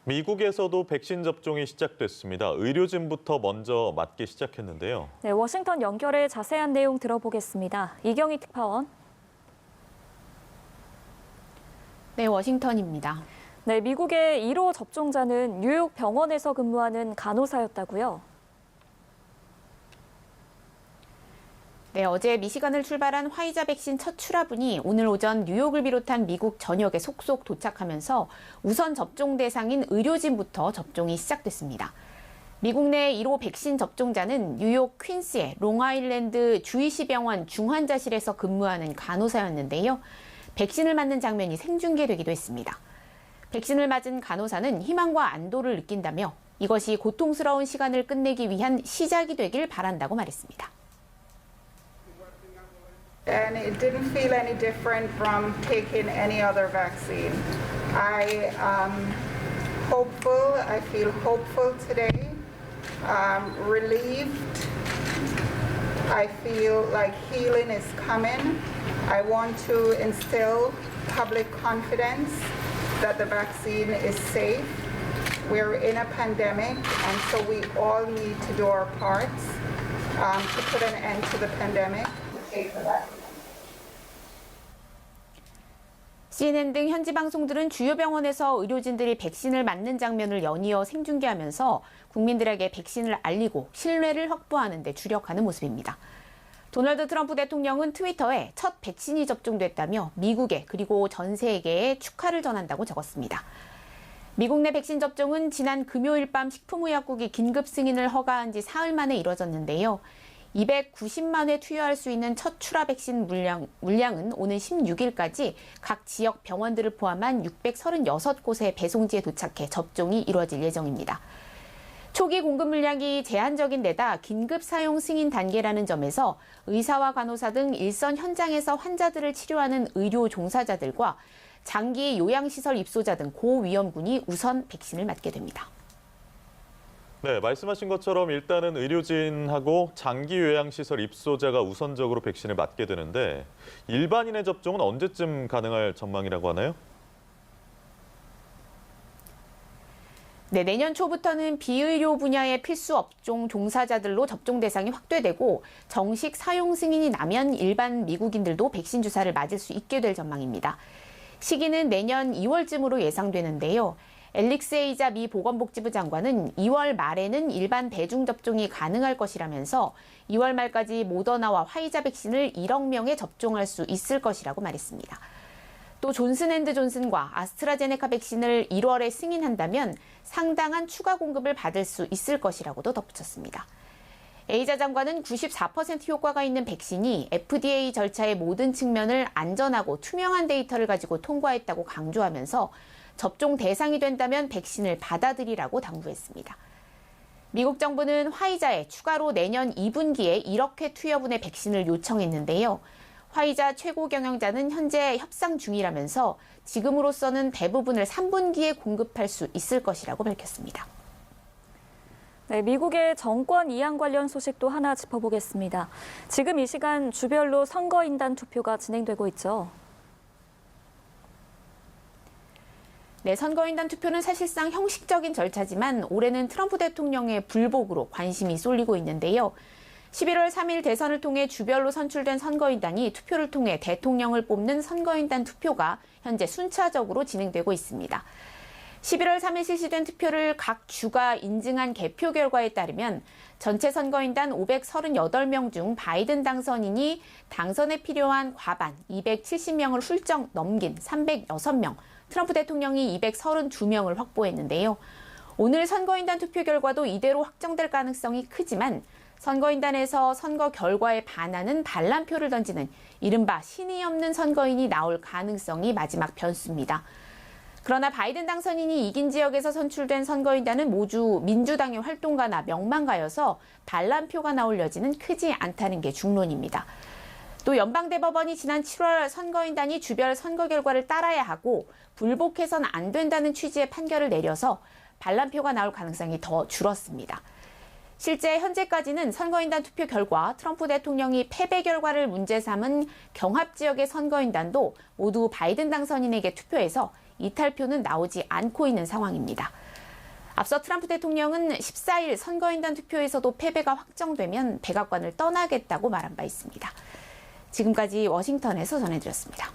미국에서도 백신 접종이 시작됐습니다. 의료진부터 먼저 맞기 시작했는데요. 네, 워싱턴 연결해 자세한 내용 들어보겠습니다. 이경희 특파원. 네, 워싱턴입니다. 네, 미국의 1호 접종자는 뉴욕 병원에서 근무하는 간호사였다고요? 네, 어제 미시간을 출발한 화이자 백신 첫 출하분이 오늘 오전 뉴욕을 비롯한 미국 전역에 속속 도착하면서 우선 접종 대상인 의료진부터 접종이 시작됐습니다. 미국 내 1호 백신 접종자는 뉴욕 퀸스의 롱아일랜드 주이시 병원 중환자실에서 근무하는 간호사였는데요. 백신을 맞는 장면이 생중계되기도 했습니다. 백신을 맞은 간호사는 희망과 안도를 느낀다며 이것이 고통스러운 시간을 끝내기 위한 시작이 되길 바란다고 말했습니다. And it didn't feel any different from taking any other vaccine. I am hopeful. I feel hopeful today. Relieved. I feel like healing is coming. I want to instill public confidence that the vaccine is safe. We're in a pandemic, and so we all need to do our parts to put an end to the pandemic. Take the vaccine. CNN 등 현지 방송들은 주요 병원에서 의료진들이 백신을 맞는 장면을 연이어 생중계하면서 국민들에게 백신을 알리고 신뢰를 확보하는 데 주력하는 모습입니다. 도널드 트럼프 대통령은 트위터에 첫 백신이 접종됐다며 미국에 그리고 전 세계에 축하를 전한다고 적었습니다. 미국 내 백신 접종은 지난 금요일 밤 식품의약국이 긴급 승인을 허가한 지 사흘 만에 이뤄졌는데요. 290만 회 투여할 수 있는 첫 출하 백신 물량은 오는 16일까지 각 지역 병원들을 포함한 636곳의 배송지에 도착해 접종이 이루어질 예정입니다. 초기 공급 물량이 제한적인 데다 긴급 사용 승인 단계라는 점에서 의사와 간호사 등 일선 현장에서 환자들을 치료하는 의료 종사자들과 장기 요양시설 입소자 등 고위험군이 우선 백신을 맞게 됩니다. 네, 말씀하신 것처럼 일단은 의료진하고 장기 요양시설 입소자가 우선적으로 백신을 맞게 되는데 일반인의 접종은 언제쯤 가능할 전망이라고 하나요? 네, 내년 초부터는 비의료 분야의 필수 업종 종사자들로 접종 대상이 확대되고 정식 사용 승인이 나면 일반 미국인들도 백신 주사를 맞을 수 있게 될 전망입니다. 시기는 내년 2월쯤으로 예상되는데요. 앨릭스 헤이자 미 보건복지부 장관은 2월 말에는 일반 대중 접종이 가능할 것이라면서 2월 말까지 모더나와 화이자 백신을 1억 명에 접종할 수 있을 것이라고 말했습니다. 또 존슨앤드존슨과 아스트라제네카 백신을 1월에 승인한다면 상당한 추가 공급을 받을 수 있을 것이라고도 덧붙였습니다. 에이자 장관은 94% 효과가 있는 백신이 FDA 절차의 모든 측면을 안전하고 투명한 데이터를 가지고 통과했다고 강조하면서 접종 대상이 된다면 백신을 받아들이라고 당부했습니다. 미국 정부는 화이자에 추가로 내년 2분기에 1억 회 투여분의 백신을 요청했는데요. 화이자 최고 경영자는 현재 협상 중이라면서 지금으로서는 대부분을 3분기에 공급할 수 있을 것이라고 밝혔습니다. 네, 미국의 정권 이양 관련 소식도 하나 짚어보겠습니다. 지금 이 시간 주별로 선거인단 투표가 진행되고 있죠. 네, 선거인단 투표는 사실상 형식적인 절차지만 올해는 트럼프 대통령의 불복으로 관심이 쏠리고 있는데요. 11월 3일 대선을 통해 주별로 선출된 선거인단이 투표를 통해 대통령을 뽑는 선거인단 투표가 현재 순차적으로 진행되고 있습니다. 11월 3일 실시된 투표를 각 주가 인증한 개표 결과에 따르면 전체 선거인단 538명 중 바이든 당선인이 당선에 필요한 과반 270명을 훌쩍 넘긴 306명, 트럼프 대통령이 232명을 확보했는데요. 오늘 선거인단 투표 결과도 이대로 확정될 가능성이 크지만 선거인단에서 선거 결과에 반하는 반란표를 던지는 이른바 신의 없는 선거인이 나올 가능성이 마지막 변수입니다. 그러나 바이든 당선인이 이긴 지역에서 선출된 선거인단은 모두 민주당의 활동가나 명망가여서 반란표가 나올 여지는 크지 않다는 게 중론입니다. 또 연방대법원이 지난 7월 선거인단이 주별 선거 결과를 따라야 하고 불복해서는 안 된다는 취지의 판결을 내려서 반란표가 나올 가능성이 더 줄었습니다. 실제 현재까지는 선거인단 투표 결과 트럼프 대통령이 패배 결과를 문제 삼은 경합 지역의 선거인단도 모두 바이든 당선인에게 투표해서 이탈표는 나오지 않고 있는 상황입니다. 앞서 트럼프 대통령은 14일 선거인단 투표에서도 패배가 확정되면 백악관을 떠나겠다고 말한 바 있습니다. 지금까지 워싱턴에서 전해드렸습니다.